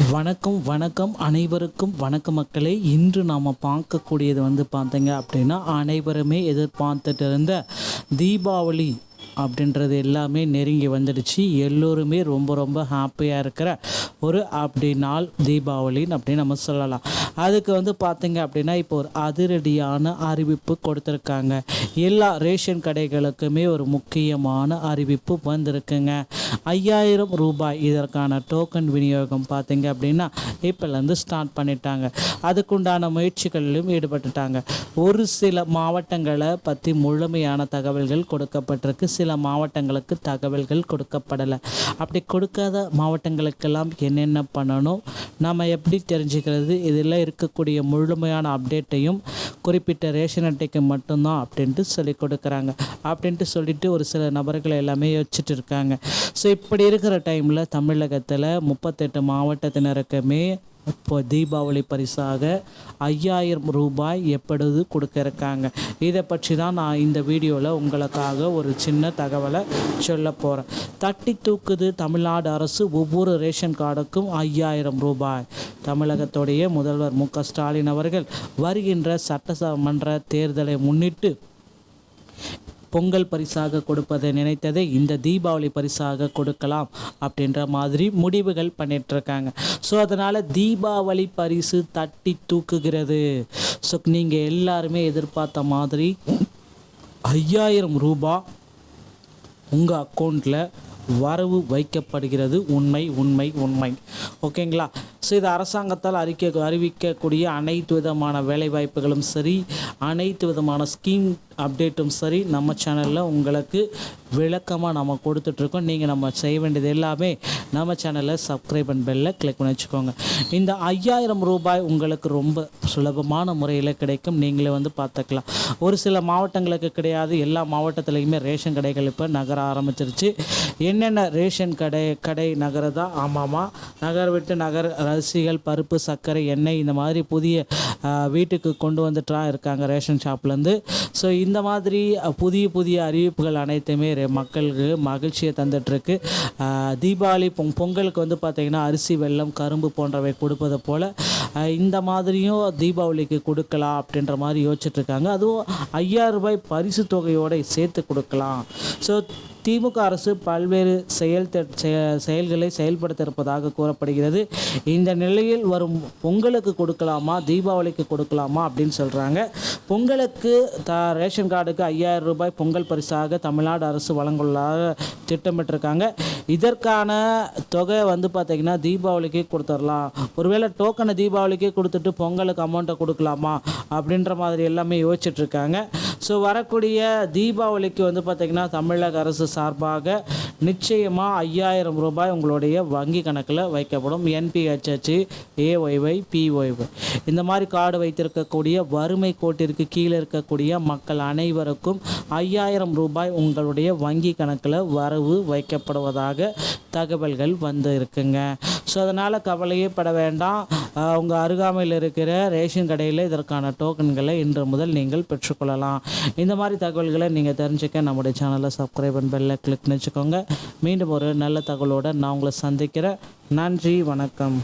வணக்கம் வணக்கம் அனைவருக்கும் வணக்க மக்களே. இன்று நாம் பார்க்கக்கூடியது பார்த்தீங்க அப்படின்னா, அனைவருமே எதிர்பார்த்துட்டு இருந்த தீபாவளி அப்படின்றது எல்லாமே நெருங்கி வந்துடுச்சு. எல்லோருமே ரொம்ப ரொம்ப ஹாப்பியாக இருக்கிற ஒரு அப்படி நாள் தீபாவளின்னு அப்படின்னு நம்ம சொல்லலாம். அதுக்கு பார்த்தீங்க அப்படின்னா, இப்போ ஒரு அதிரடியான அறிவிப்பு கொடுத்துருக்காங்க. எல்லா ரேஷன் கடைகளுக்குமே ஒரு முக்கியமான அறிவிப்பு வந்திருக்குங்க. 5000 ரூபாய் இதற்கான டோக்கன் விநியோகம் பார்த்தீங்க அப்படின்னா இப்போலேருந்து ஸ்டார்ட் பண்ணிட்டாங்க. அதுக்குண்டான முயற்சிகளிலும் ஈடுபட்டுட்டாங்க. ஒரு சில மாவட்டங்களை பற்றி முழுமையான தகவல்கள் கொடுக்கப்பட்டிருக்கு. சில மாவட்டங்களுக்கு தகவல்கள் கொடுக்கப்படலை. அப்படி கொடுக்காத மாவட்டங்களுக்கெல்லாம் என்னென்ன பண்ணணும், நம்ம எப்படி தெரிஞ்சுக்கிறது, இதில் இருக்கக்கூடிய முழுமையான அப்டேட்டையும் குறிப்பிட்ட ரேஷன் அட்டைக்கு மட்டும்தான் அப்படின்ட்டு சொல்லி கொடுக்குறாங்க. அப்படின்ட்டு சொல்லிட்டு ஒரு சில நபர்கள் எல்லாமே யோசிச்சுட்டு இருக்காங்க. ஸோ இப்படி இருக்கிற டைமில் தமிழகத்தில் 38 மாவட்டத்தினருக்குமே இப்போ தீபாவளி பரிசாக 5000 ரூபாய் எப்பொழுது கொடுக்க இருக்காங்க. இதை பற்றி தான் நான் இந்த வீடியோவில் உங்களுக்காக ஒரு சின்ன தகவலை சொல்ல போகிறேன். தட்டி தூக்குது தமிழ்நாடு அரசு, ஒவ்வொரு ரேஷன் கார்டுக்கும் 5000 ரூபாய். தமிழகத்துடைய முதல்வர் மு.க. ஸ்டாலின் அவர்கள் வருகின்ற சட்டமன்ற தேர்தலை முன்னிட்டு பொங்கல் பரிசாக கொடுப்பதை நினைத்ததை இந்த தீபாவளி பரிசாக கொடுக்கலாம் அப்படின்ற மாதிரி முடிவுகள் பண்ணிகிட்ருக்காங்க. ஸோ அதனால் தீபாவளி பரிசு தட்டி தூக்குகிறது. ஸோ நீங்கள் எல்லாருமே எதிர்பார்த்த மாதிரி 5000 ரூபாய் உங்கள் அக்கௌண்ட்டில் வரவு வைக்கப்படுகிறது. உண்மை உண்மை உண்மை. ஓகேங்களா? ஸோ இது அரசாங்கத்தால் அறிவிக்கக்கூடிய அனைத்து விதமான வேலைவாய்ப்புகளும் சரி, அனைத்து விதமான ஸ்கீம் அப்டேட்டும் சரி, நம்ம சேனலில் உங்களுக்கு விளக்கமாக நம்ம கொடுத்துட்ருக்கோம். நீங்கள் நம்ம செய்ய வேண்டியது எல்லாமே நம்ம சேனலில் சப்ஸ்கிரைப் அண்ட் பெல்லை கிளிக் பண்ணி வச்சுக்கோங்க. இந்த 5000 ரூபாய் உங்களுக்கு ரொம்ப சுலபமான முறையில் கிடைக்கும். நீங்களே பார்த்துக்கலாம். ஒரு சில மாவட்டங்களுக்கு கிடையாது, எல்லா மாவட்டத்துலேயுமே ரேஷன் கடைகள் இப்போ நகர ஆரம்பிச்சிருச்சு. என்னென்ன ரேஷன் கடை நகரதா? ஆமாம்மா, நகர் விட்டு நகர் அரிசிகள், பருப்பு, சர்க்கரை, எண்ணெய் இந்த மாதிரி புதிய வீட்டுக்கு கொண்டு வந்துட்டா இருக்காங்க ரேஷன் ஷாப்லேருந்து. ஸோ இந்த மாதிரி புதிய அறிவிப்புகள் அனைத்துமே மக்களுக்கு மகிழ்ச்சியை தந்துட்டுருக்கு. தீபாவளி பொங்கலுக்கு பார்த்திங்கன்னா அரிசி, வெல்லம், கரும்பு போன்றவை கொடுப்பதை போல் இந்த மாதிரியும் தீபாவளிக்கு கொடுக்கலாம் அப்படின்ற மாதிரி யோசிச்சுட்ருக்காங்க. அதுவும் 5000 ரூபாய் பரிசு தொகையோடு சேர்த்து கொடுக்கலாம். ஸோ திமுக அரசு பல்வேறு செயல்களை செயல்படுத்த இருப்பதாக கூறப்படுகிறது. இந்த நிலையில் வரும் பொங்கலுக்கு கொடுக்கலாமா, தீபாவளிக்கு கொடுக்கலாமா அப்படின்னு சொல்கிறாங்க. பொங்கலுக்கு ரேஷன் கார்டுக்கு 5000 ரூபாய் பொங்கல் பரிசாக தமிழ்நாடு அரசு வழங்குவதாக திட்டமிட்டிருக்காங்க. இதற்கான தொகை பார்த்திங்கன்னா தீபாவளிக்கே கொடுத்துடலாம். ஒருவேளை டோக்கனை தீபாவளிக்கே கொடுத்துட்டு பொங்கலுக்கு அமௌண்ட்டை கொடுக்கலாமா அப்படின்ற மாதிரி எல்லாமே யோசிச்சுட்ருக்காங்க. ஸோ வரக்கூடிய தீபாவளிக்கு பார்த்திங்கன்னா தமிழக அரசு சார்பாக நிச்சயமாக 5000 ரூபாய் உங்களுடைய வங்கி கணக்கில் வைக்கப்படும். NPHH, AYY, PYY இந்த மாதிரி கார்டு வைத்திருக்கக்கூடிய வறுமை கோட்டிற்கு கீழே இருக்கக்கூடிய மக்கள் அனைவருக்கும் 5000 ரூபாய் உங்களுடைய வங்கி கணக்கில் வரவு வைக்கப்படுவதாக தகவல்கள் இருக்குங்க. ஸோ அதனால் கவலையே பட வேண்டாம். உங்கள் அருகாமையில் இருக்கிற ரேஷன் கடையில் இதற்கான டோக்கன்களை இன்று முதல் நீங்கள் பெற்றுக்கொள்ளலாம். இந்த மாதிரி தகவல்களை நீங்கள் தெரிஞ்சுக்க நம்முடைய சேனலை சப்ஸ்கிரைப் அண்ட் பெல்லை கிளிக் பண்ணி வச்சுக்கோங்க. மீண்டும் ஒரு நல்ல தகவலோடு நான் உங்களை சந்திக்கிறேன். நன்றி, வணக்கம்.